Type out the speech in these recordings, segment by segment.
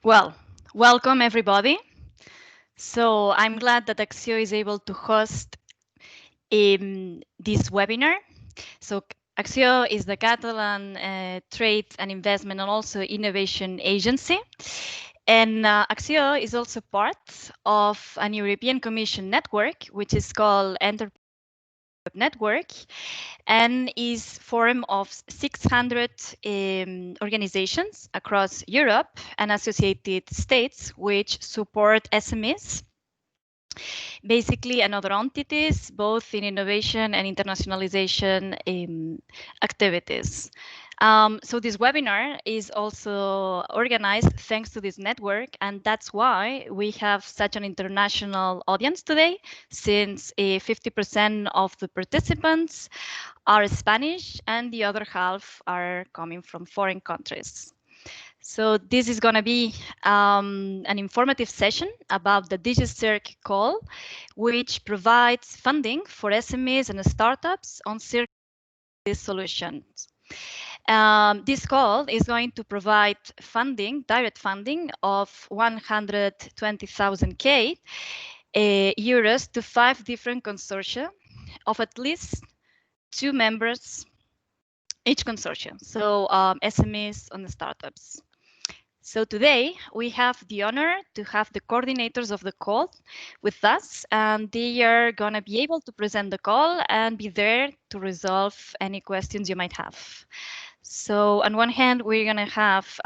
Well, welcome everybody. So I'm glad that Axio is able to host this webinar. So Axio is the Catalan trade and investment and also innovation agency. And Axio is also part of an European Commission network, which is called Enterprise Network, and is formed of 600 organizations across Europe and associated states which support SMEs, basically, and other entities, both in innovation and internationalization activities. So this webinar is also organized thanks to this network, and that's why we have such an international audience today, since 50% of the participants are Spanish and the other half are coming from foreign countries. So this is going to be an informative session about the DigiCirc call, which provides funding for SMEs and startups on circular solutions. This call is going to provide funding, direct funding of 120,000 euros to 5 different consortia of at least 2 members each consortium, so SMEs and startups. So today we have the honor to have the coordinators of the call with us, and they are going to be able to present the call and be there to resolve any questions you might have. So on one hand, we're going to have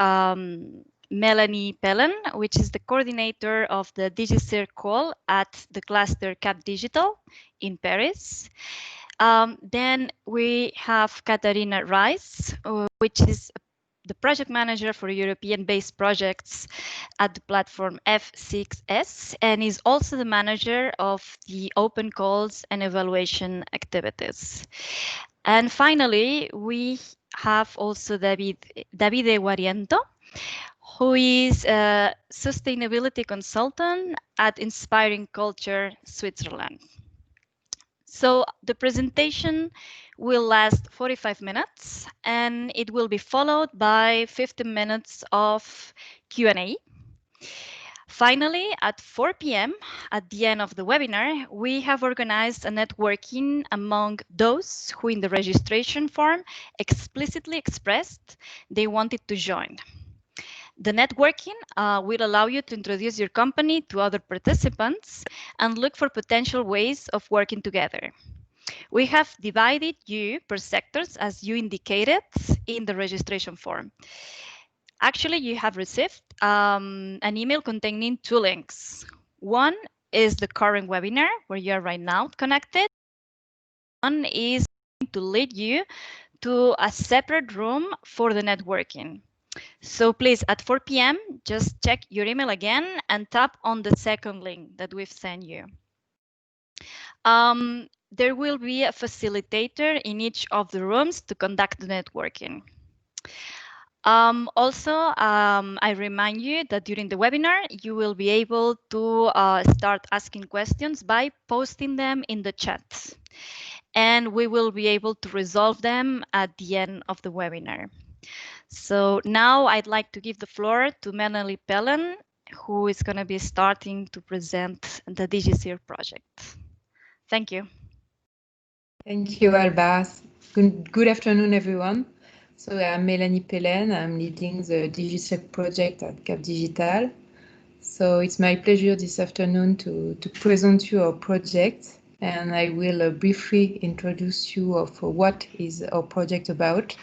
Melanie Pellen, which is the coordinator of the DigiCirc call at the cluster Cap Digital in Paris. Then we have Katarina Rice, which is the project manager for European-based projects at the platform F6S, and is also the manager of the open calls and evaluation activities. And finally, we have also Davide Guariento, who is a sustainability consultant at Inspiring Culture Switzerland. So the presentation will last 45 minutes, and it will be followed by 15 minutes of Q&A. Finally, at 4 p.m., at the end of the webinar, we have organized a networking among those who in the registration form explicitly expressed they wanted to join. The networking will allow you to introduce your company to other participants and look for potential ways of working together. We have divided you per sectors as you indicated in the registration form. Actually, you have received an email containing 2 links. One is the current webinar where you are right now connected. One is to lead you to a separate room for the networking. So please, at 4 p.m., just check your email again and tap on the second link that we've sent you. There will be a facilitator in each of the rooms to conduct the networking. I remind you that during the webinar, you will be able to start asking questions by posting them in the chat. And we will be able to resolve them at the end of the webinar. So now I'd like to give the floor to Melanie Pellen, who is going to be starting to present the DigiCirc project. Thank you. Thank you, Alba. Good afternoon, everyone. So I'm Melanie Pellen. I'm leading the DigiCirc project at Cap Digital. So it's my pleasure this afternoon to present you our project, and I will briefly introduce you of what is our project about.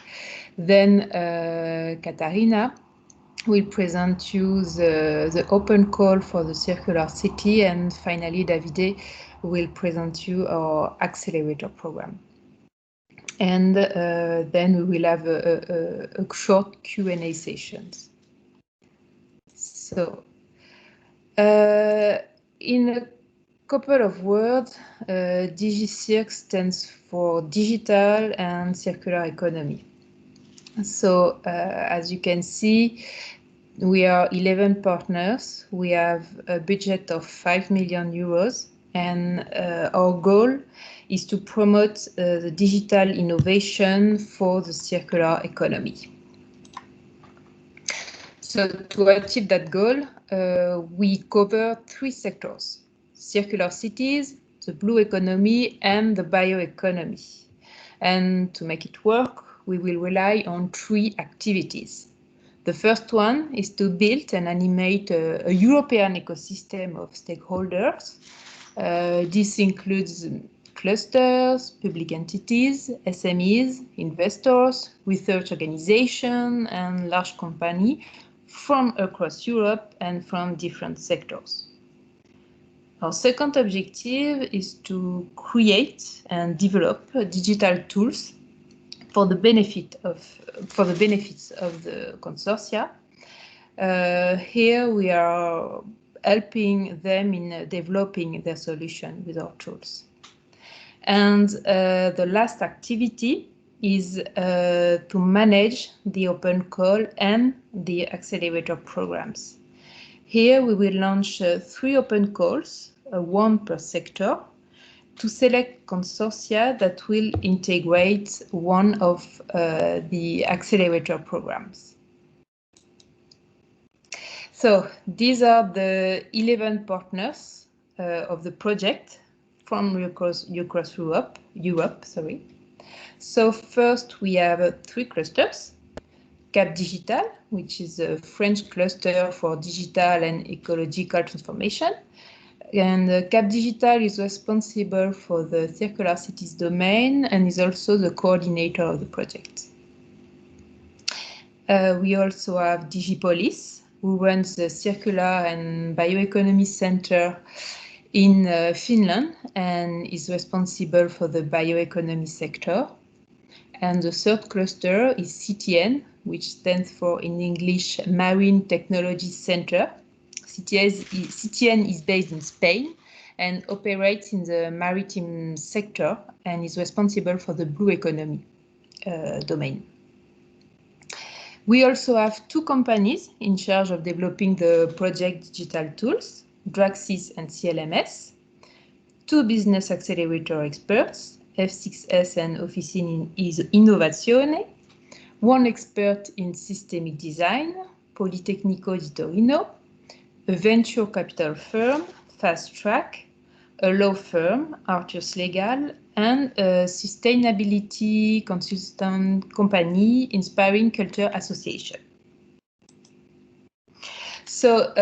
Then Katarina will present you the open call for the circular city, and finally Davide will present you our accelerator program. And then we will have a short Q&A sessions. So in a couple of words, DigiCirc stands for Digital and Circular Economy. So as you can see, we are 11 partners. We have a budget of 5 million euros, and our goal is to promote the digital innovation for the circular economy. So to achieve that goal, we cover 3 sectors: circular cities, the blue economy, and the bioeconomy. And to make it work, we will rely on 3 activities. The first one is to build and animate a European ecosystem of stakeholders. This includes clusters, public entities, SMEs, investors, research organizations, and large companies from across Europe and from different sectors. Our second objective is to create and develop digital tools for the benefits of the consortia. Here we are helping them in developing their solution with our tools. And the last activity is to manage the open call and the accelerator programs. Here we will launch 3 open calls, 1 per sector, to select consortia that will integrate one of the accelerator programs. So these are the 11 partners of the project from across Europe. So first we have 3 clusters. Cap Digital, which is a French cluster for digital and ecological transformation. And Cap Digital is responsible for the circular cities domain and is also the coordinator of the project. We also have DigiPolice, who runs the Circular and Bioeconomy Center in Finland and is responsible for the bioeconomy sector. And the third cluster is CTN, which stands for, in English, Marine Technology Center. CTN is based in Spain and operates in the maritime sector and is responsible for the blue economy domain. We also have 2 companies in charge of developing the project digital tools, Draxis and CLMS, 2 business accelerator experts, F6S and Officine Innovazione, 1 expert in systemic design, Politecnico di Torino, a venture capital firm, Fast Track, a law firm, Artus Legal, and a sustainability consultant company, Inspiring Culture Association. So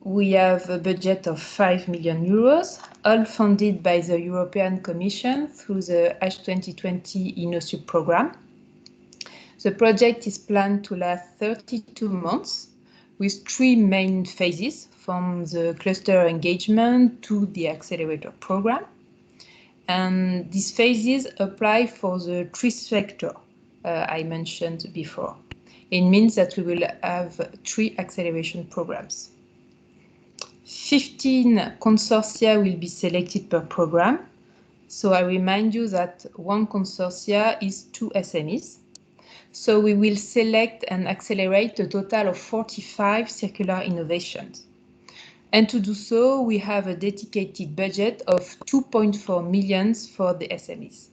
we have a budget of 5 million euros, all funded by the European Commission through the H2020 InnoSup program. The project is planned to last 32 months with 3 main phases, from the cluster engagement to the accelerator program. And these phases apply for the 3 sectors I mentioned before. It means that we will have 3 acceleration programs. 15 consortia will be selected per program. So I remind you that 1 consortia is 2 SMEs. So we will select and accelerate a total of 45 circular innovations. And to do so, we have a dedicated budget of 2.4 million for the SMEs.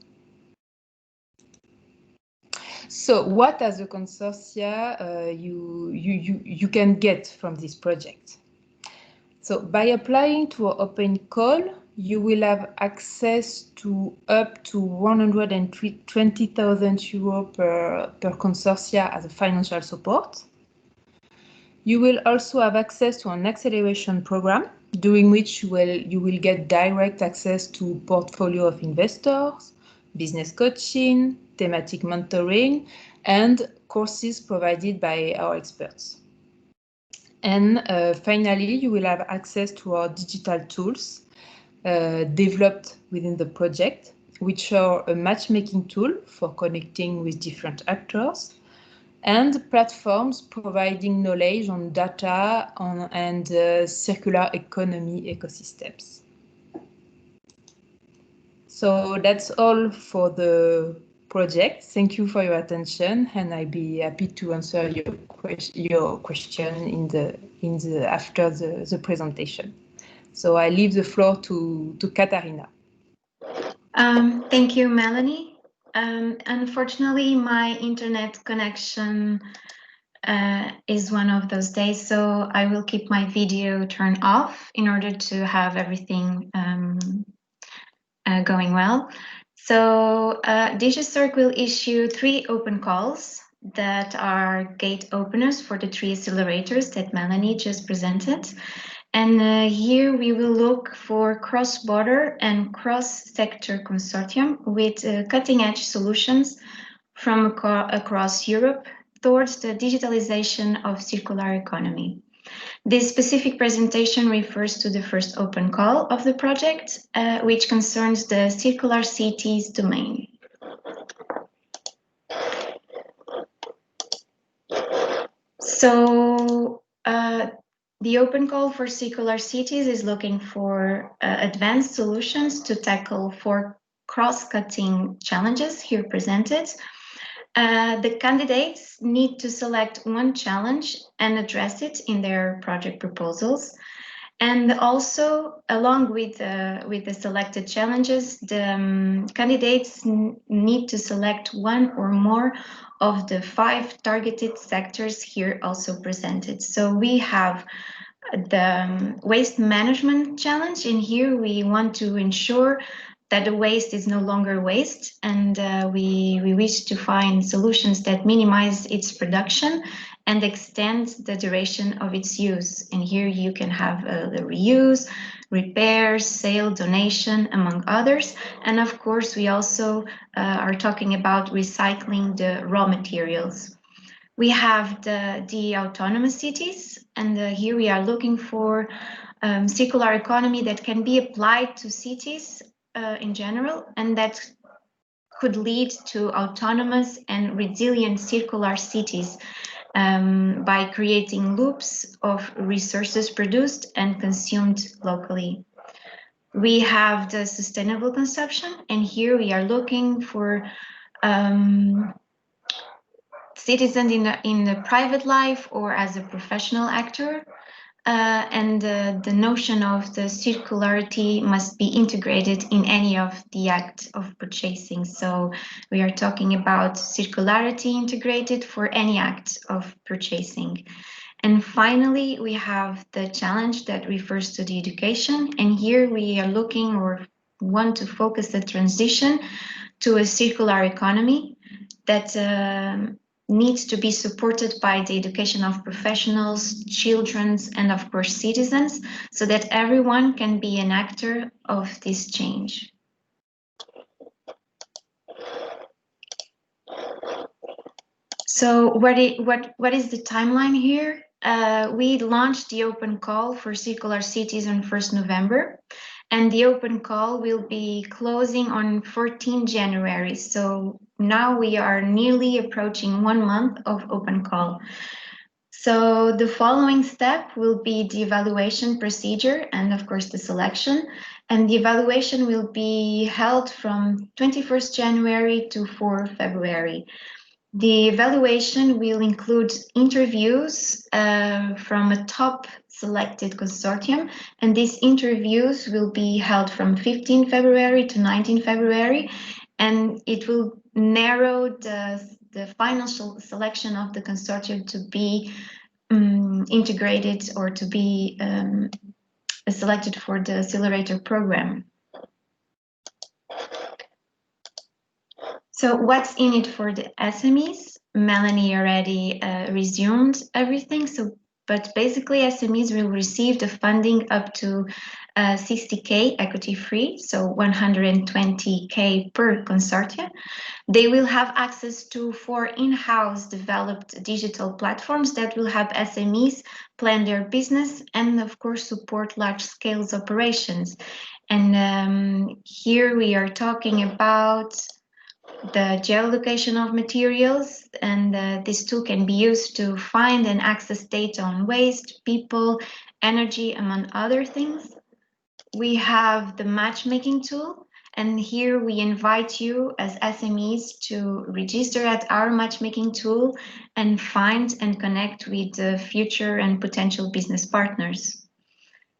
So what as a consortia you can get from this project? So by applying to our open call, you will have access to up to 120,000 euros per consortia as a financial support. You will also have access to an acceleration program, during which you will get direct access to portfolio of investors, business coaching, thematic mentoring, and courses provided by our experts. And finally, you will have access to our digital tools developed within the project, which are a matchmaking tool for connecting with different actors, and platforms providing knowledge on data and circular economy ecosystems. So that's all for the project. Thank you for your attention, and I'll be happy to answer your question after the presentation. So I leave the floor to Katarina. Thank you, Melanie. Unfortunately, my internet connection is one of those days, so I will keep my video turned off in order to have everything going well. So DigiCirc will issue 3 open calls that are gate openers for the 3 accelerators that Melanie just presented. And here we will look for cross-border and cross-sector consortium with cutting-edge solutions from across Europe towards the digitalization of circular economy. This specific presentation refers to the first open call of the project, which concerns the circular cities domain. So the open call for circular cities is looking for advanced solutions to tackle 4 cross-cutting challenges here presented. The candidates need to select one challenge and address it in their project proposals. And also, along with the selected challenges, the candidates need to select one or more of the 5 targeted sectors here also presented. So we have the waste management challenge, and here we want to ensure that the waste is no longer waste, and we wish to find solutions that minimize its production and extend the duration of its use. And here you can have the reuse, repair, sale, donation, among others. And of course, we also are talking about recycling the raw materials. We have the autonomous cities, and here we are looking for circular economy that can be applied to cities in general, and that could lead to autonomous and resilient circular cities by creating loops of resources produced and consumed locally. We have the sustainable consumption, and here we are looking for citizens in the private life or as a professional actor. And the notion of the circularity must be integrated in any of the act of purchasing. So we are talking about circularity integrated for any act of purchasing. And finally, we have the challenge that refers to the education. And here we are looking or want to focus the transition to a circular economy that needs to be supported by the education of professionals, children, and of course citizens, so that everyone can be an actor of this change. So what is the timeline here? We launched the open call for circular cities on 1st November, and the open call will be closing on 14 January. So now we are nearly approaching 1 month of open call. So the following step will be the evaluation procedure and of course the selection. And the evaluation will be held from 21st January to 4 February. The evaluation will include interviews from a top selected consortium, and these interviews will be held from 15 February to 19 February, and it will narrow the final selection of the consortium to be integrated or to be selected for the accelerator program. So what's in it for the SMEs? Melanie already resumed everything. But basically SMEs will receive the funding up to 60K equity free, so 120K per consortia. They will have access to 4 in-house developed digital platforms that will help SMEs plan their business and of course support large-scale operations. And here we are talking about the geolocation of materials, and this tool can be used to find and access data on waste, people, energy, among other things. We have the matchmaking tool, and here we invite you as SMEs to register at our matchmaking tool and find and connect with the future and potential business partners.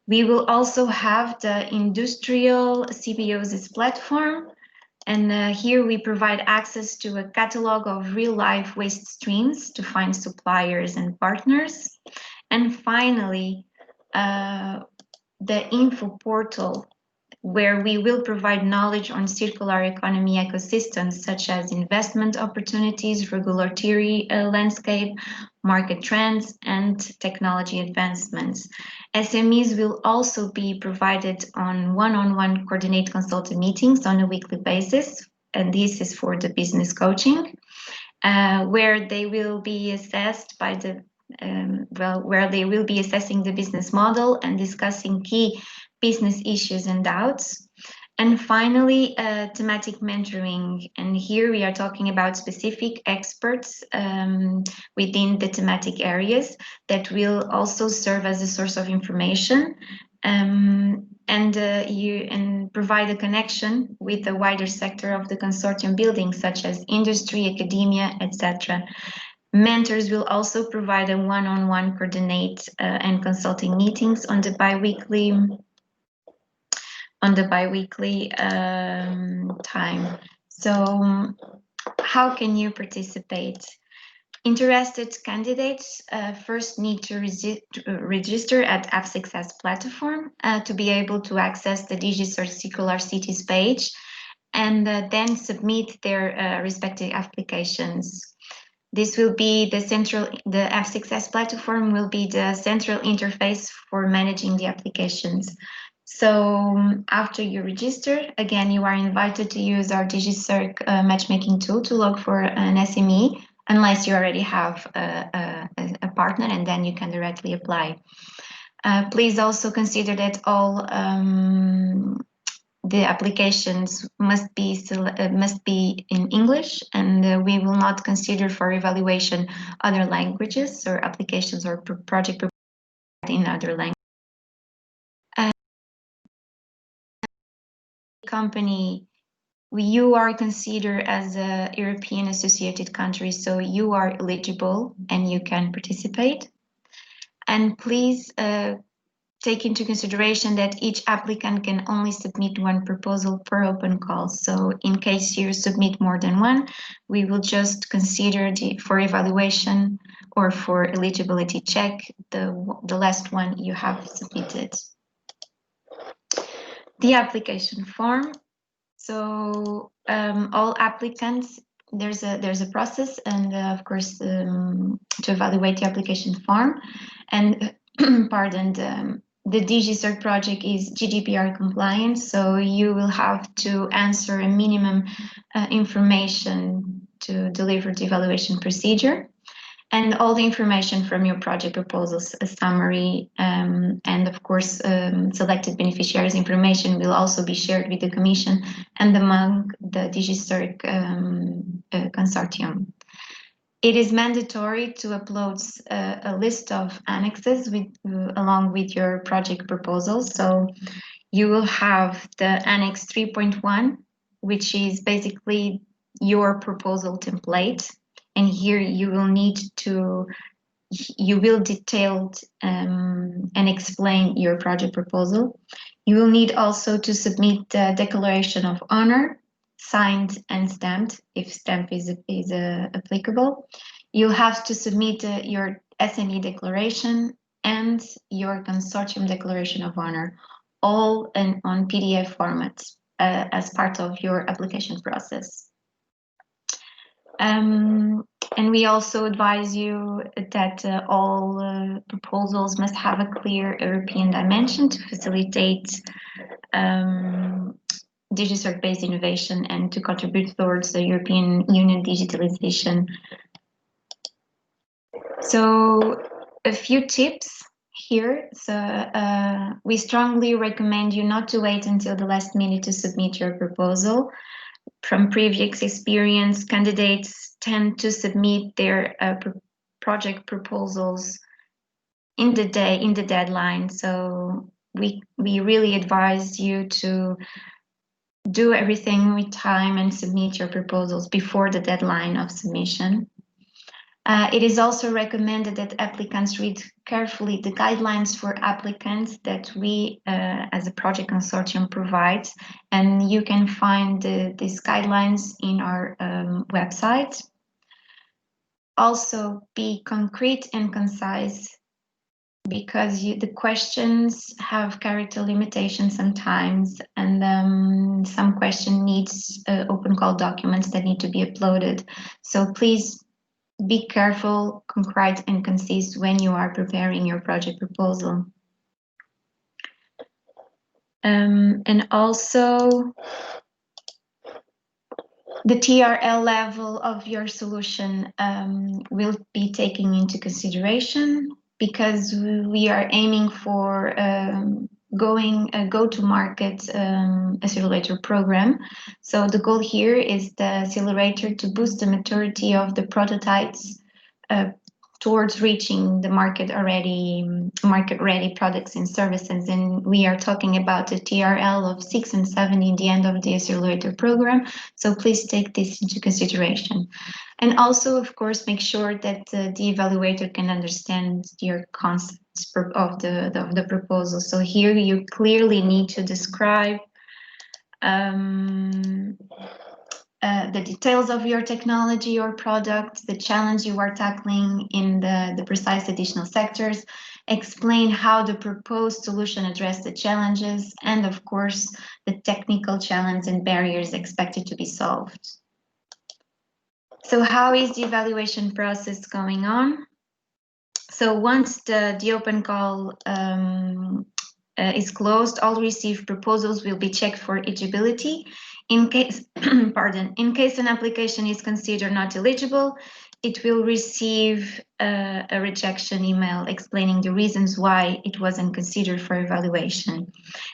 We will also have the industrial symbiosis platform, And here we provide access to a catalog of real-life waste streams to find suppliers and partners. And finally, the info portal, where we will provide knowledge on circular economy ecosystems, such as investment opportunities, regulatory landscape, market trends, and technology advancements. SMEs will also be provided on one-on-one coordinate consultant meetings on a weekly basis, and this is for the business coaching, where they will be assessed by the where they will be assessing the business model and discussing key business issues and doubts. And finally, thematic mentoring. And here we are talking about specific experts within the thematic areas that will also serve as a source of information and provide a connection with the wider sector of the consortium building, such as industry, academia, etc. Mentors will also provide a one-on-one coordinate and consulting meetings on the bi-weekly time. So how can you participate? Interested candidates first need to register at App Success platform to be able to access the DigiCirc Circular Cities page, and then submit their respective applications. This will be the App Success platform will be the central interface for managing the applications. So after you register, again, you are invited to use our DigiCirc matchmaking tool to look for an SME, unless you already have a partner, and then you can directly apply. Please also consider that all the applications must be in English, and we will not consider for evaluation other languages or applications or project in other languages. Company, you are considered as a European associated country, so you are eligible and you can participate. And please take into consideration that each applicant can only submit one proposal per open call. So in case you submit more than one, we will just consider for evaluation or for eligibility check the last one you have submitted. The application form. So all applicants, there's a process, and of course to evaluate the application form. And pardon, the DigiCirc project is GDPR compliant, so you will have to answer a minimum information to deliver the evaluation procedure. And all the information from your project proposals, a summary, and of course, selected beneficiaries information will also be shared with the Commission and among the DigiCirc consortium. It is mandatory to upload a list of annexes along with your project proposal. So you will have the Annex 3.1, which is basically your proposal template. And here you will detail and explain your project proposal. You will need also to submit the declaration of honor, signed and stamped, if stamp is applicable. You'll have to submit your SME declaration and your consortium declaration of honor, all on PDF formats as part of your application process. And we also advise you that all proposals must have a clear European dimension to facilitate DigiCirc-based innovation and to contribute towards the European Union digitalization. So a few tips here. So we strongly recommend you not to wait until the last minute to submit your proposal. From previous experience, candidates tend to submit their project proposals in the deadline. So we really advise you to do everything with time and submit your proposals before the deadline of submission. It is also recommended that applicants read carefully the guidelines for applicants that we, as a project consortium, provide. And you can find these guidelines in our website. Also, be concrete and concise, because the questions have character limitations sometimes, and some question needs open call documents that need to be uploaded. So please be careful, concrete and concise when you are preparing your project proposal. And also, the TRL level of your solution will be taken into consideration, because we are aiming for go-to-market accelerator program. So the goal here is the accelerator to boost the maturity of the prototypes towards reaching the market-ready products and services. And we are talking about a TRL of 6 and 7 in the end of the accelerator program. So please take this into consideration. And also, of course, make sure that the evaluator can understand your concepts of the proposal. So here you clearly need to describe the details of your technology or product, the challenge you are tackling in the precise additional sectors, explain how the proposed solution addresses the challenges, and of course, the technical challenge and barriers expected to be solved. So how is the evaluation process going on? So once the open call is closed, all received proposals will be checked for eligibility. In case, in case an application is considered not eligible, it will receive a rejection email explaining the reasons why it wasn't considered for evaluation.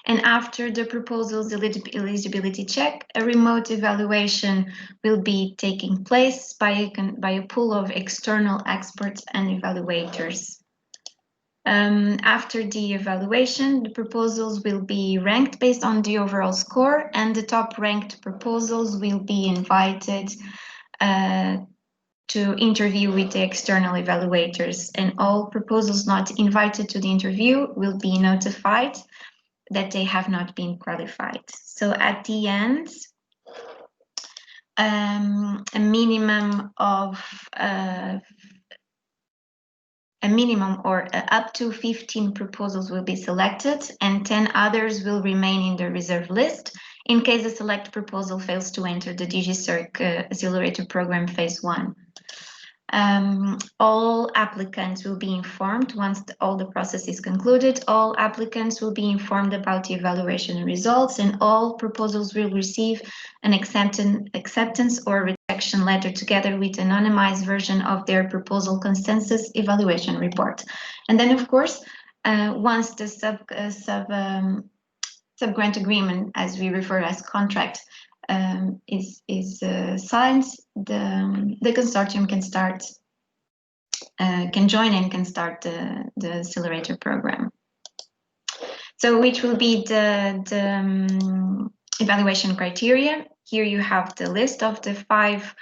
And after the proposal's eligibility check, a remote evaluation will be taking place by a pool of external experts and evaluators. After the evaluation, the proposals will be ranked based on the overall score, and the top ranked proposals will be invited to interview with the external evaluators, and all proposals not invited to the interview will be notified that they have not been qualified. So at the end, a minimum or up to 15 proposals will be selected, and 10 others will remain in the reserve list in case a select proposal fails to enter the DigiCirc Accelerator Program Phase 1. All applicants will be informed once all the process is concluded. All applicants will be informed about the evaluation results, and all proposals will receive an acceptance or rejection letter together with an anonymized version of their proposal consensus evaluation report. And then, of course, once the sub-grant agreement, as we refer as contract, is signed, the consortium can join and can start the accelerator program. So which will be the evaluation criteria? Here you have the list of the five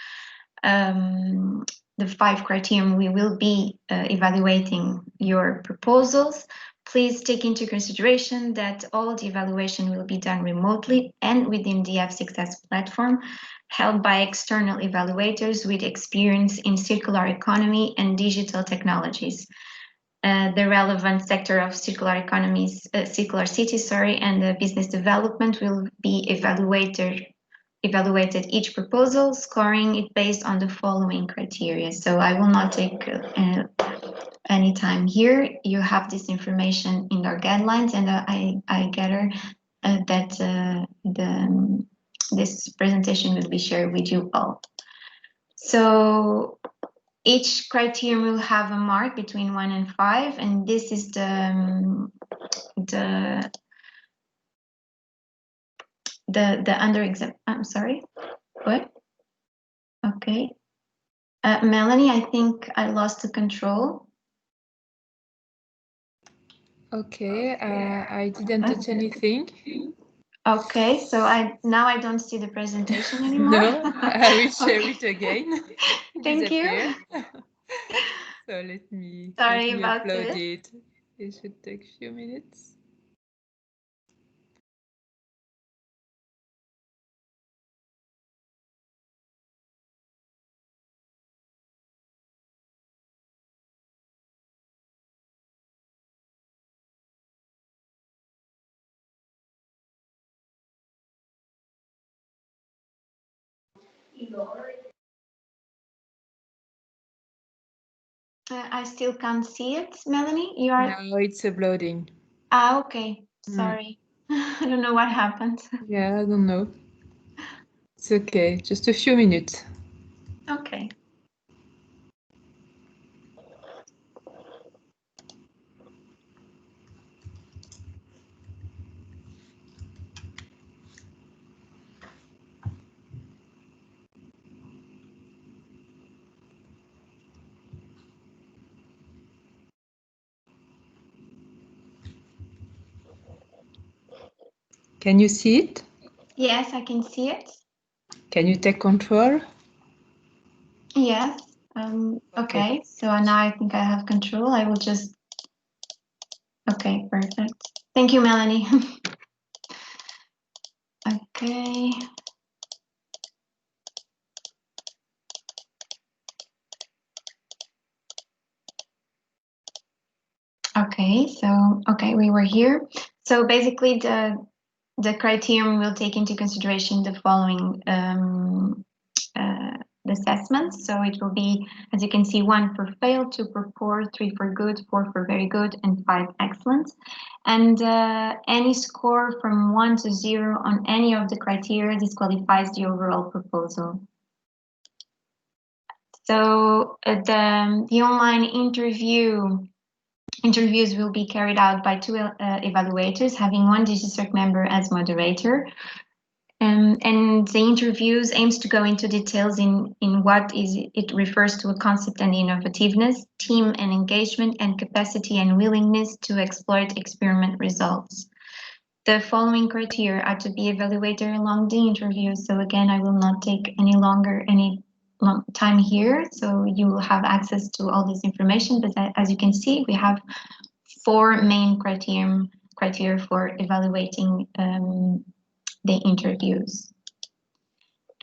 criteria we will be evaluating your proposals. Please take into consideration that all the evaluation will be done remotely and within the F6S platform, held by external evaluators with experience in circular economy and digital technologies. The relevant sector of circular economies, circular cities, and the business development will be evaluated each proposal, scoring it based on the following criteria. So I will not take any time here. You have this information in our guidelines, and I gather that this presentation will be shared with you all. So each criterion will have a mark between 1 and 5, and this is the under exam. I'm sorry. What? Okay. Melanie, I think I lost the control. Okay, I didn't touch anything. Okay, so now I don't see the presentation anymore. No, I will share it again. Thank you. So let me Sorry about upload this. it. It should take a few minutes. I still can't see it, Melanie. You are. Now it's uploading. Ah, okay. Sorry. I don't know what happened. Yeah, I don't know. It's okay. Just a few minutes. Okay. Can you see it? Yes, I can see it. Can you take control? Yes. Okay. So now I think I have control. I will just. Okay, perfect. Thank you, Melanie. Okay. Okay, so we were here. So basically, the criterion will take into consideration the following assessments. So it will be, as you can see, 1 for fail, 2 for poor, 3 for good, 4 for very good, and 5 excellent. And any score from 1 to 0 on any of the criteria disqualifies the overall proposal. So the online interviews will be carried out by 2 evaluators, having 1 DigiCirc member as moderator. And the interviews aims to go into details in what it refers to a concept and innovativeness, team and engagement, and capacity and willingness to exploit experiment results. The following criteria are to be evaluated along the interview. So again, I will not take any long time here. So you will have access to all this information. But as you can see, we have 4 main criteria for evaluating the interviews.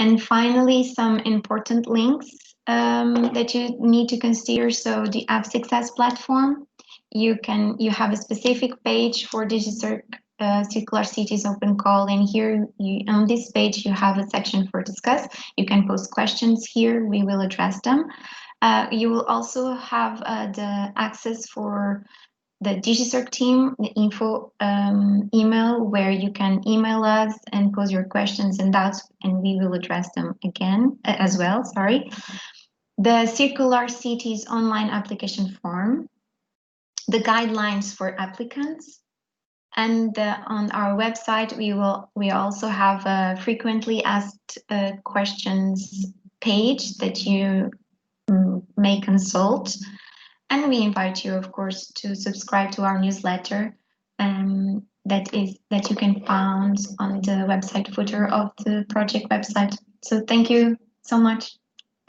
And finally, some important links that you need to consider. So the App Success platform, you have a specific page for DigiCirc Circular Cities Open Call, and here on this page you have a section for discuss. You can post questions here, we will address them. You will also have the access for the DigiCirc team, the info email, where you can email us and pose your questions and doubts, and we will address them again as well. Sorry. The Circular Cities online application form, the guidelines for applicants, and on our website we also have a frequently asked questions page that you may consult. And we invite you, of course, to subscribe to our newsletter that you can find on the website footer of the project website. So thank you so much.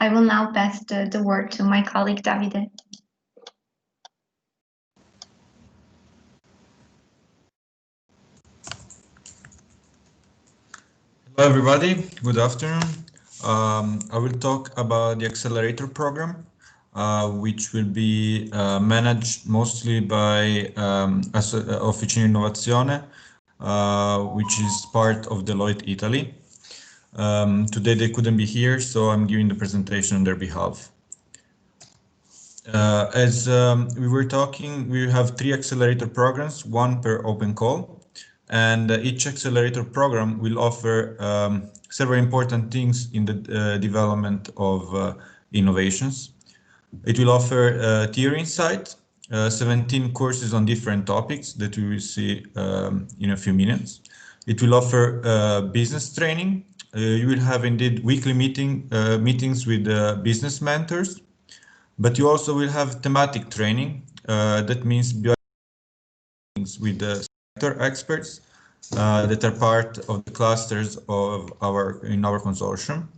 I will now pass the word to my colleague, Davide. Hello, everybody. Good afternoon. I will talk about the Accelerator program, which will be managed mostly by Officina Innovazione, which is part of Deloitte Italy. Today they couldn't be here, so I'm giving the presentation on their behalf. As we were talking, we have 3 accelerator programs, 1 per open call. And each accelerator program will offer several important things in the development of innovations. It will offer Theory Insight, 17 courses on different topics that we will see in a few minutes. It will offer business training. You will have indeed weekly meetings with business mentors, but you also will have thematic training. That means with the sector experts that are part of the clusters of in our consortium.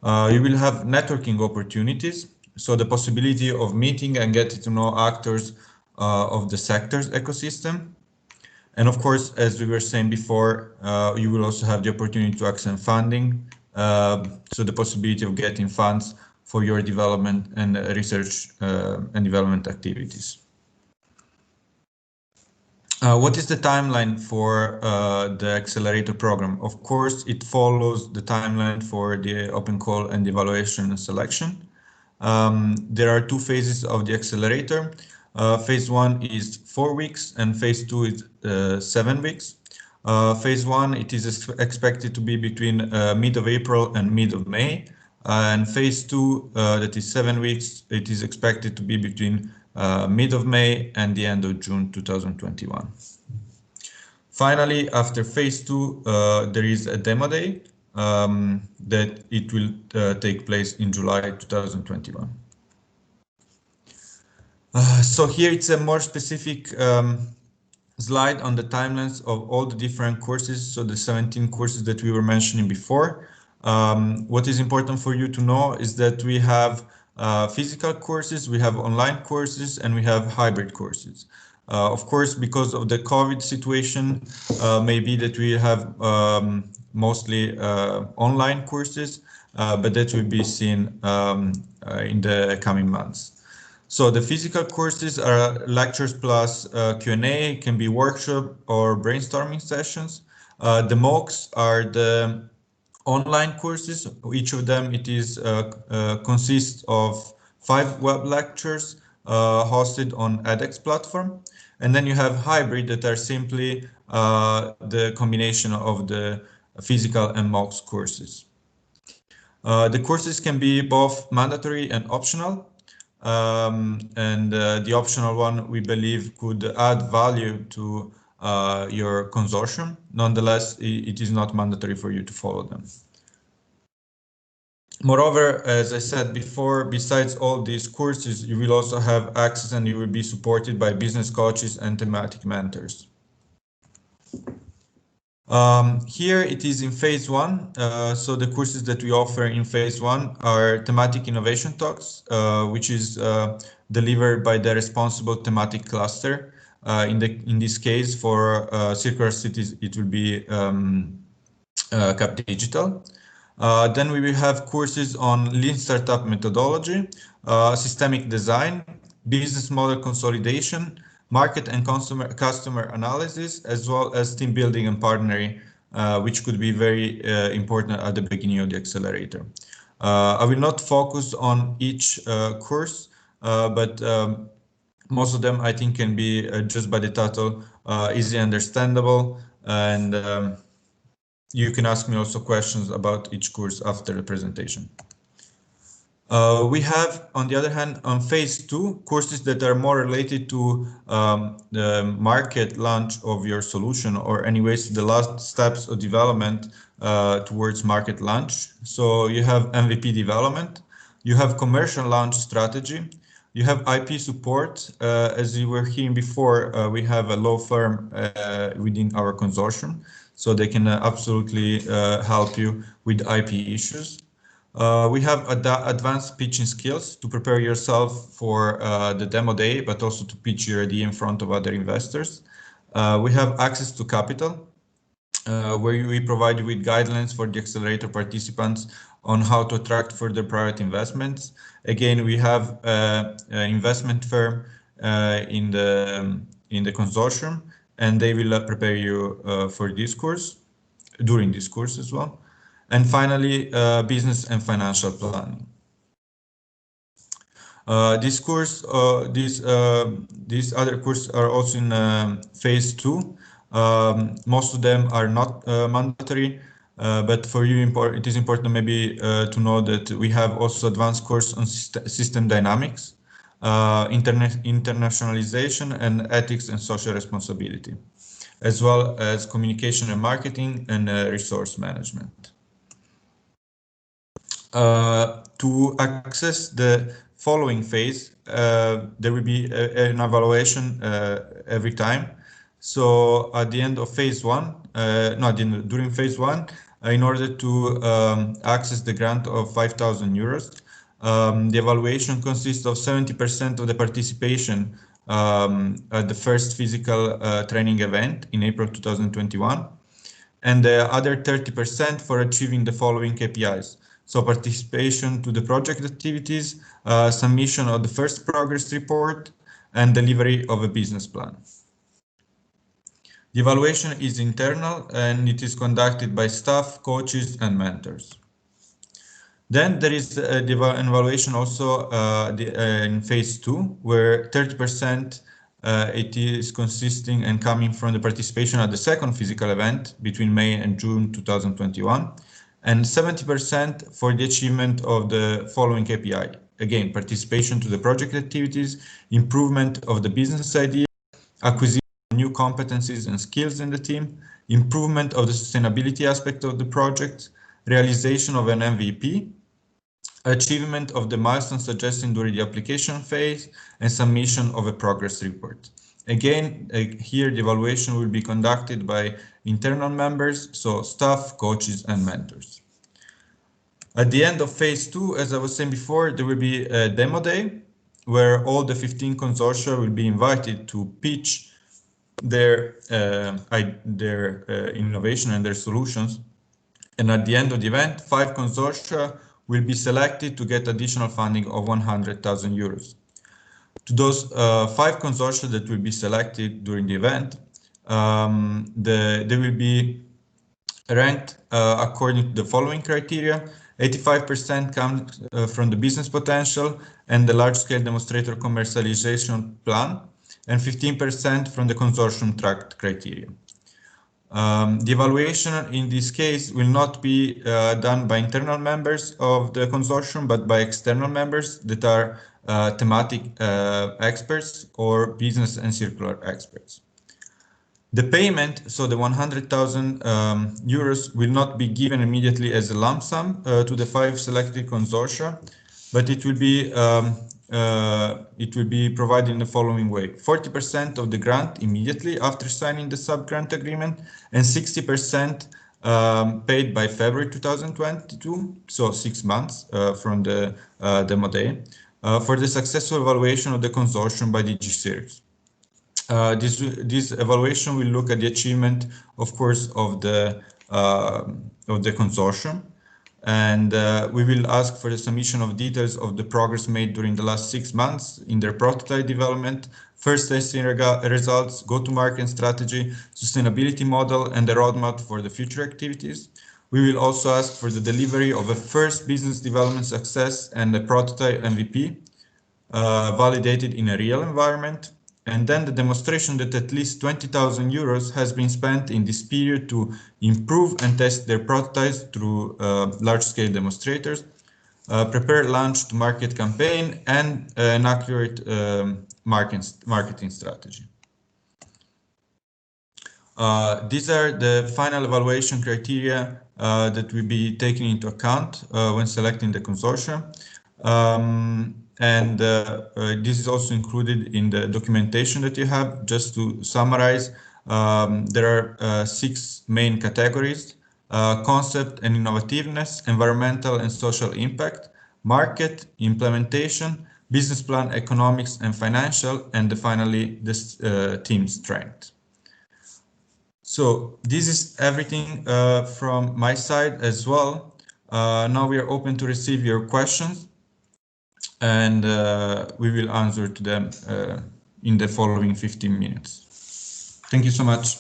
You will have networking opportunities. so the possibility of meeting and getting to know actors of the sector's ecosystem. And of course, as we were saying before, you will also have the opportunity to access funding, so the possibility of getting funds for your development and research and development activities. What is the timeline for the accelerator program? Of course, it follows the timeline for the open call and evaluation and selection. There are two phases of the accelerator. Phase 1 is 4 weeks and phase 2 is 7 weeks. Phase 1, it is expected to be between mid of April and mid of May. And phase 2, that is 7 weeks, it is expected to be between mid of May and the end of June 2021. Finally, after phase 2, there is a demo day that it will take place in July 2021. So here it's a more specific slide on the timelines of all the different courses, so the 17 courses that we were mentioning before. What is important for you to know is that we have physical courses, we have online courses, and we have hybrid courses. Of course, because of the COVID situation, maybe that we have mostly online courses, but that will be seen in the coming months. So the physical courses are lectures plus Q&A, can be workshop or brainstorming sessions. The MOOCs are the online courses. Each of them consists of 5 web lectures hosted on edX platform. And then you have hybrid that are simply the combination of the physical and MOOCs courses. The courses can be both mandatory and optional. The optional one, we believe, could add value to your consortium. Nonetheless, it is not mandatory for you to follow them. Moreover, as I said before, besides all these courses, you will also have access and you will be supported by business coaches and thematic mentors. Here it is in phase 1. So the courses that we offer in phase 1 are thematic innovation talks, which is delivered by the responsible thematic cluster. In this case, for circular cities, it will be Cap Digital. Then we will have courses on lean startup methodology, systemic design, business model consolidation, market and customer analysis, as well as team building and partnering, which could be very important at the beginning of the accelerator. I will not focus on each course, but most of them I think can be, just by the title, easily understandable, and you can ask me also questions about each course after the presentation. We have, on the other hand, on phase 2, courses that are more related to the market launch of your solution, or anyways, the last steps of development towards market launch. So you have MVP development, you have commercial launch strategy, you have IP support. As you were hearing before, we have a law firm within our consortium, so they can absolutely help you with IP issues. We have advanced pitching skills to prepare yourself for the demo day, but also to pitch your idea in front of other investors. We have access to capital, where we provide you with guidelines for the accelerator participants on how to attract further private investments. Again, we have an investment firm in the consortium, and they will prepare you for this course, during this course as well. And finally, business and financial planning. These other courses are also in phase 2. Most of them are not mandatory, but for you, it is important maybe to know that we have also advanced course on system dynamics, internationalization, and ethics and social responsibility, as well as communication and marketing and resource management. To access the following phase, there will be an evaluation every time. So at the end of phase 1, during phase 1, in order to access the grant of 5,000 euros, The evaluation consists of 70% of the participation at the first physical training event in April 2021, and the other 30% for achieving the following KPIs. So participation to the project activities, submission of the first progress report, and delivery of a business plan. The evaluation is internal and it is conducted by staff, coaches, and mentors. Then there is the evaluation also in phase 2, where 30% it is consisting and coming from the participation at the second physical event between May and June 2021, and 70% for the achievement of the following KPI. Again, participation to the project activities, improvement of the business idea, acquisition of new competencies and skills in the team, improvement of the sustainability aspect of the project, realization of an MVP, achievement of the milestone suggested during the application phase, and submission of a progress report. Again, here the evaluation will be conducted by internal members, so staff, coaches, and mentors. At the end of phase 2, as I was saying before, there will be a demo day where all the 15 consortia will be invited to pitch their innovation and their solutions. And at the end of the event, 5 consortia will be selected to get additional funding of 100,000 euros. To those 5 consortia that will be selected during the event, they will be ranked according to the following criteria. 85% comes from the business potential and the large-scale demonstrator commercialization plan, and 15% from the consortium tracked criteria. The evaluation in this case will not be done by internal members of the consortium, but by external members that are thematic experts or business and circular experts. The payment, so the 100,000 euros, will not be given immediately as a lump sum to the 5 selected consortia, but it will be provided in the following way: 40% of the grant immediately after signing the sub-grant agreement, and 60% paid by February 2022, so 6 months from the demo day, for the successful evaluation of the consortium by DigiCirc. This evaluation will look at the achievement, of course, of the consortium, and we will ask for the submission of details of the progress made during the last 6 months in their prototype development, first testing results, go-to-market strategy, sustainability model, and the roadmap for the future activities. We will also ask for the delivery of a first business development success and a prototype MVP validated in a real environment, and then the demonstration that at least 20,000 euros has been spent in this period to improve and test their prototypes through large-scale demonstrators, prepare launch to market campaign, and an accurate marketing strategy. These are the final evaluation criteria that will be taken into account when selecting the consortium. This is also included in the documentation that you have. Just to summarize, there are 6 main categories: concept and innovativeness, environmental and social impact, market, implementation, business plan, economics and financial, and finally this team strength. So this is everything from my side as well. Now we are open to receive your questions, and we will answer to them in the following 15 minutes. Thank you so much.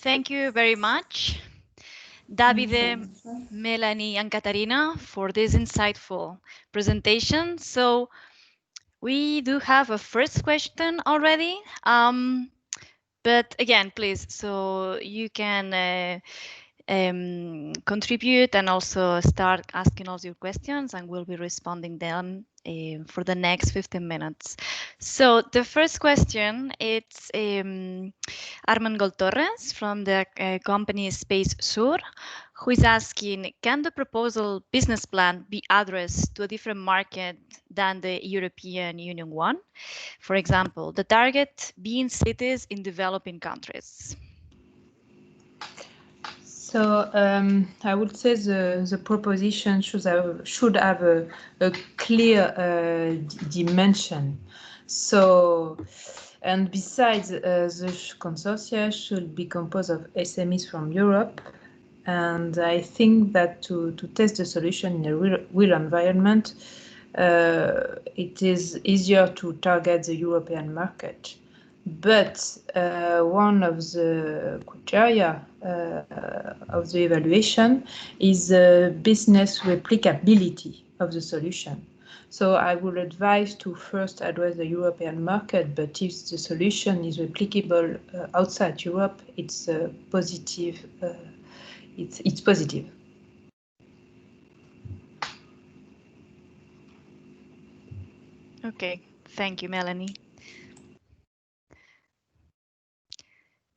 Thank you very much, Davide, Melanie, and Caterina, for this insightful presentation. So we do have a first question already, but again, please, so you can contribute and also start asking us your questions, and we'll be responding them for the next 15 minutes. So the first question, it's Armengol Torres from the company Space Sur, who is asking, can the proposal business plan be addressed to a different market than the European Union one? For example, the target being cities in developing countries. So I would say the proposition should have a clear dimension. So, and besides, the consortia should be composed of SMEs from Europe. And I think that to test the solution in a real environment, it is easier to target the European market. But one of the criteria of the evaluation is business replicability of the solution. So I would advise to first address the European market, but if the solution is replicable outside Europe, it's positive. It's positive. Okay, thank you, Melanie.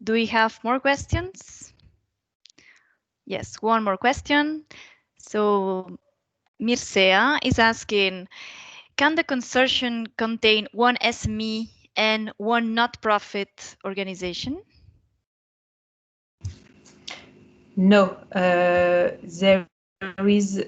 Do we have more questions? Yes, one more question. So Mircea is asking, can the consortium contain one SME and one not-profit organization? No, there is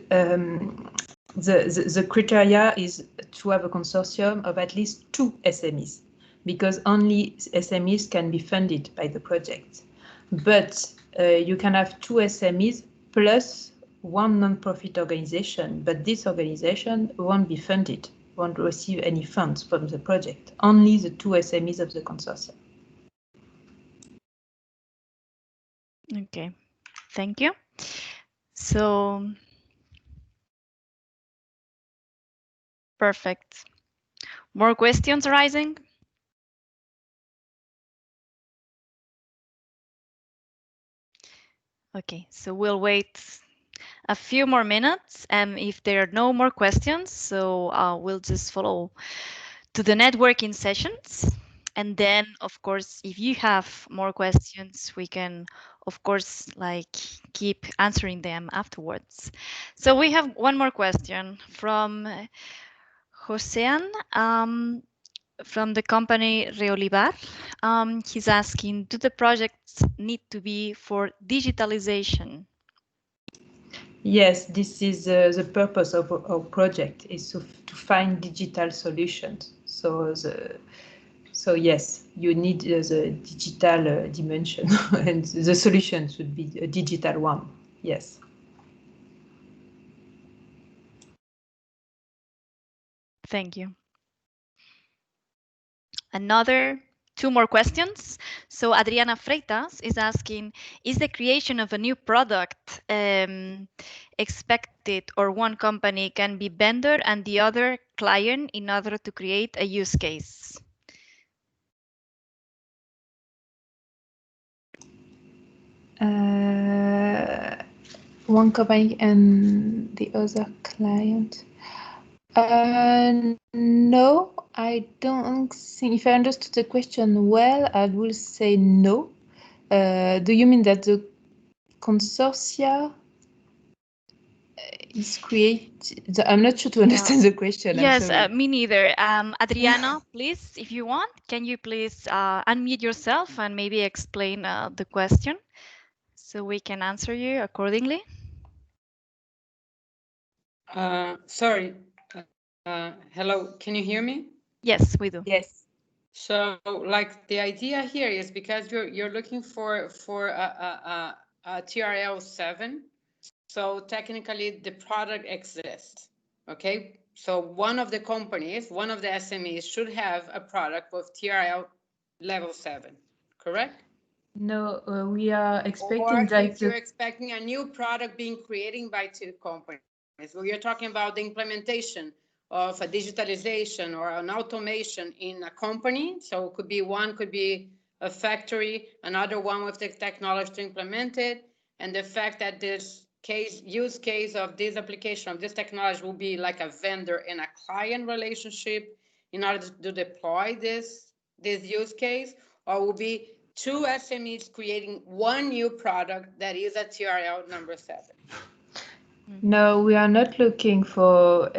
the criteria is to have a consortium of at least 2 SMEs, because only SMEs can be funded by the project. But you can have 2 SMEs plus 1 non-profit organization, but this organization won't be funded, won't receive any funds from the project, only the 2 SMEs of the consortium. Okay, thank you. So, perfect. More questions arising? Okay, so we'll wait a few more minutes, and if there are no more questions, so we'll just follow to the networking sessions. And then, of course, if you have more questions, we can, of course, like keep answering them afterwards. So we have one more question from Josean from the company Reolivar. He's asking, do the projects need to be for digitalization? Yes, this is the purpose of our project, is to find digital solutions. So yes, you need the digital dimension, and the solution should be a digital one. Yes. Thank you. Another 2 more questions. So Adriana Freitas is asking, is the creation of a new product expected, or one company can be vendor and the other client in order to create a use case? One company and the other client. No, I don't think. If I understood the question well, I will say no. Do you mean that the consortia is created? I'm not sure to understand the question. Yes, me neither. Adriana, please, if you want, can you please unmute yourself and maybe explain the question so we can answer you accordingly? Sorry. Hello, can you hear me? Yes, we do. Yes. So, like, the idea here is because you're looking for a TRL 7. So technically, the product exists. Okay. So one of the companies, one of the SMEs, should have a product with TRL level 7. Correct? No, we are expecting or that if you're expecting a new product being created by 2 companies. So you're talking about the implementation of a digitalization or an automation in a company. So it could be one, could be a factory, another one with the technology to implement it. And the fact that this use case of this application of this technology will be like a vendor and a client relationship in order to deploy this use case, or will be 2 SMEs creating one new product that is a TRL number 7. No, we are not looking for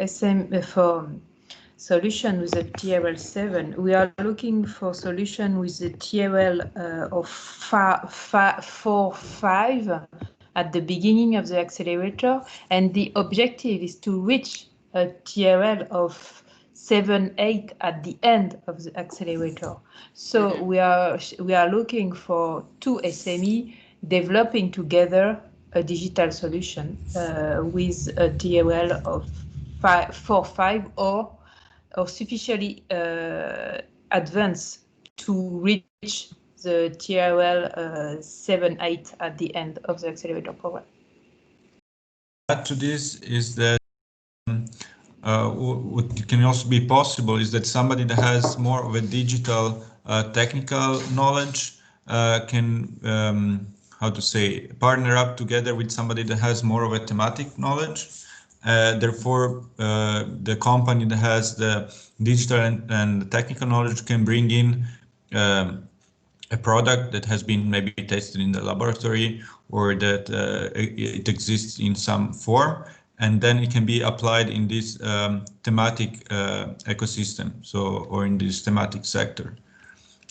solution with a TRL 7. We are looking for solution with a TRL of 4, 5, at the beginning of the accelerator, and the objective is to reach a TRL of 7-8 at the end of the accelerator. So we are looking for two SME developing together a digital solution with a TRL of 4-5 or sufficiently advanced to reach the TRL 7-8 at the end of the accelerator program. Add to this is that what can also be possible is that somebody that has more of a digital technical knowledge can how to say, partner up together with somebody that has more of a thematic knowledge. Therefore, the company that has the digital and technical knowledge can bring in a product that has been maybe tested in the laboratory or that it exists in some form, and then it can be applied in this thematic ecosystem, or in this thematic sector,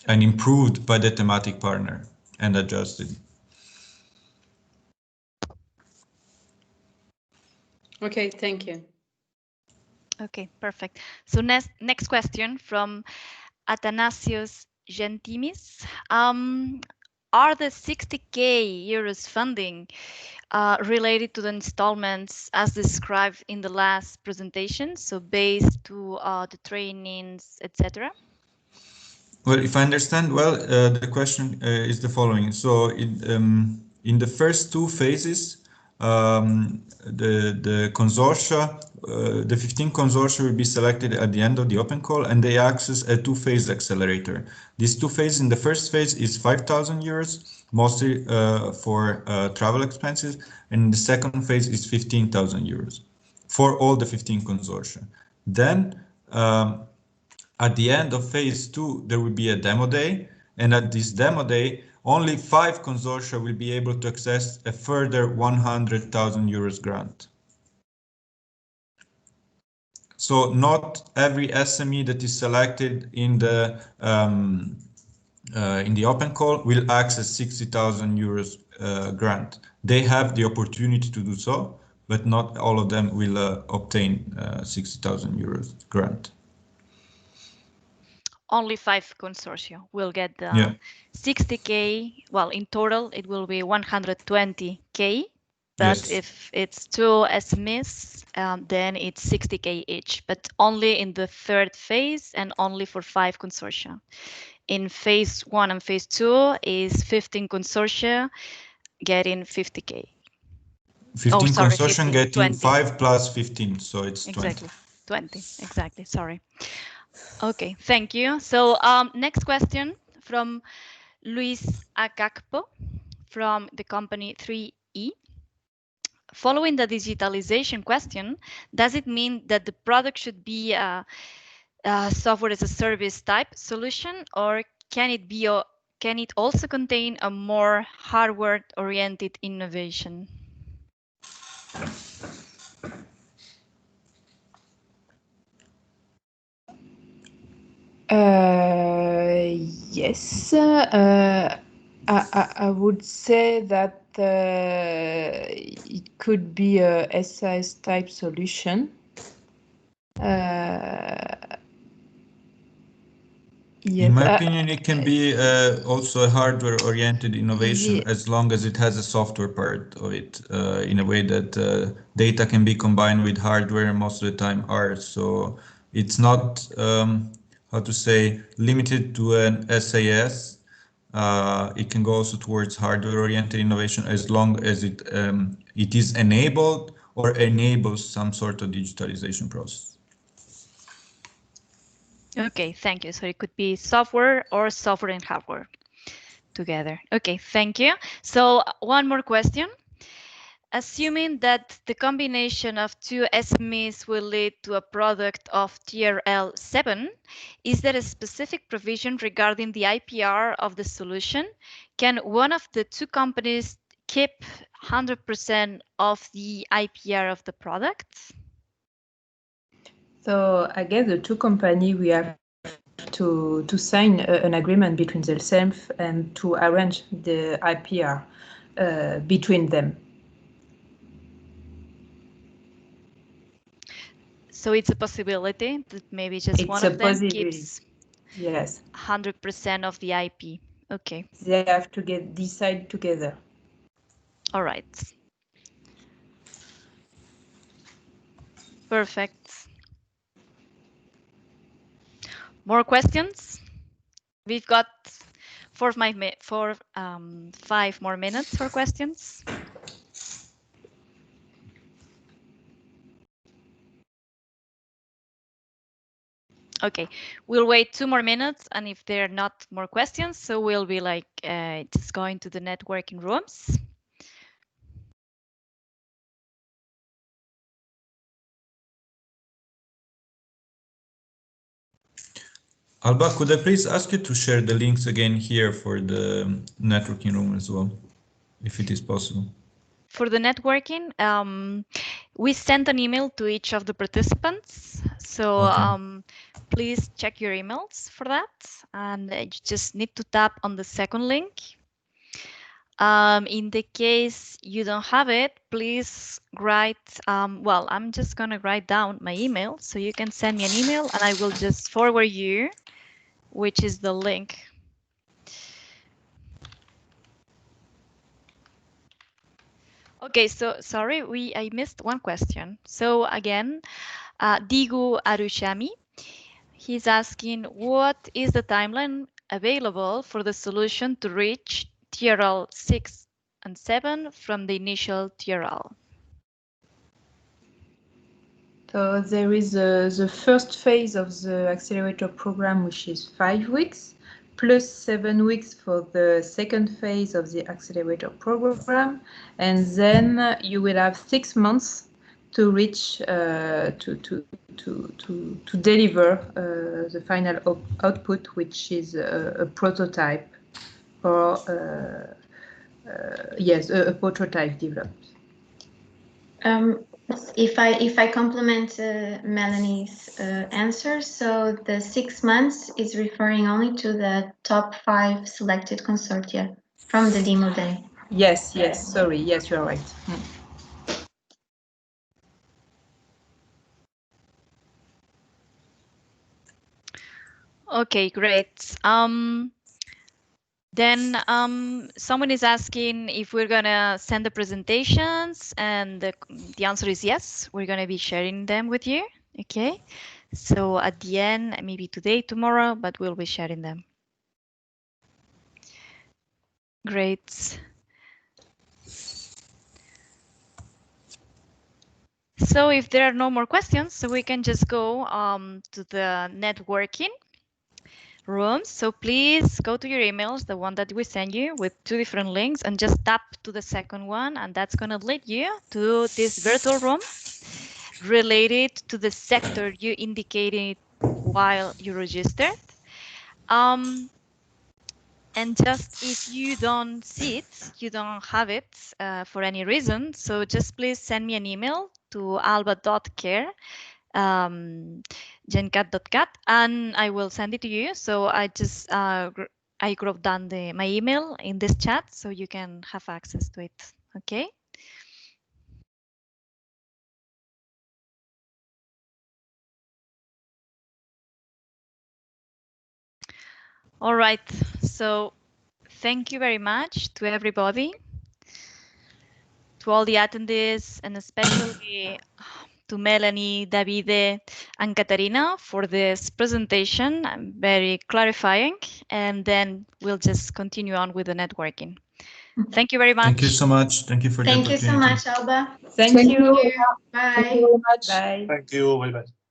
and improved by the thematic partner and adjusted. Okay, thank you. Okay, perfect. So next question from Athanasios Gentimis. Are the 60K euros funding related to the installments as described in the last presentation, so based to the trainings, etc.? Well, if I understand well, the question is the following. So in the first two phases, the consortia, the 15 consortia will be selected at the end of the open call, and they access a two-phase accelerator. These two phases, in the first phase is 5,000 euros, mostly for travel expenses, and in the second phase is 15,000 euros for all the 15 consortia. Then at the end of phase 2, there will be a demo day, and at this demo day, only 5 consortia will be able to access a further 100,000 euros grant. So not every SME that is selected in the open call will access 60,000 euros grant. They have the opportunity to do so, but not all of them will obtain 60,000 euros grant. Only 5 consortia will get the 60K. Well, in total, it will be 120K. But if it's 2 SMEs, then it's 60K each, but only in the third phase and only for 5 consortia. In phase 1 and phase 2 is 15 consortia getting 50K. 15 consortia getting 20. 5 plus 15, so it's 20. Exactly, 20, exactly, sorry. Okay, thank you. So next question from Luis Acacpo from the company 3E. Following the digitalization question, does it mean that the product should be a software as a service type solution, or can it also contain a more hardware-oriented innovation? Yes, I would say that it could be a SaaS type solution. Yes, in my opinion, it can be also a hardware-oriented innovation as long as it has a software part of it, in a way that data can be combined with hardware, and most of the time are. So it's not, how to say, limited to an SaaS. It can go also towards hardware-oriented innovation as long as it is enabled or enables some sort of digitalization process. Okay, thank you. So it could be software or software and hardware together. Okay, thank you. So one more question. Assuming that the combination of 2 SMEs will lead to a product of TRL 7, is there a specific provision regarding the IPR of the solution? Can one of the 2 companies keep 100% of the IPR of the product? So I guess the 2 companies, we have to sign an agreement between themselves and to arrange the IPR between them. So it's a possibility that maybe just one of them keeps 100% of the IP. Okay. They have to decide together. All right. Perfect. More questions? We've got 5 more minutes for questions. Okay, we'll wait 2 more minutes, and if there are not more questions, so we'll be like just going to the networking rooms. Alba, could I please ask you to share the links again here for the networking room as well, if it is possible? For the networking, we sent an email to each of the participants. So please check your emails for that. And you just need to tap on the second link. In the case you don't have it, please write, well, I'm just going to write down my email. So you can send me an email and I will just forward you, which is the link. Okay, so sorry, I missed one question. So again, Digu Arushami, he's asking, what is the timeline available for the solution to reach TRL 6 and 7 from the initial TRL? So there is the first phase of the accelerator program, which is 5 weeks, plus 7 weeks for the second phase of the accelerator program. And then you will have 6 months to reach, to deliver the final output, which is a prototype, or yes, a prototype developed. If I complement Melanie's answer, so the 6 months is referring only to the top 5 selected consortia from the demo day. Yes, sorry, yes, you're right. Okay, great. Then someone is asking if we're going to send the presentations, and the answer is yes, we're going to be sharing them with you. Okay, so at the end, maybe today, tomorrow, but we'll be sharing them. Great. So if there are no more questions, so we can just go to the networking rooms. So please go to your emails, the one that we send you with 2 different links, and just tap to the second one, and that's going to lead you to this virtual room related to the sector you indicated while you registered. And just if you don't see it, you don't have it for any reason, so just please send me an email to alba.care gencat.cat, and I will send it to you. So I just I wrote down my email in this chat, so you can have access to it. Okay. All right. So thank you very much to everybody, to all the attendees, and especially to Melanie, Davide, and Katarina for this presentation. Very clarifying. And then we'll just continue on with the networking. Thank you very much. Thank you so much. Thank you for the opportunity. Thank you so much, Alba. Thank you. Bye. Thank you very much. Bye. Thank you. Bye-bye.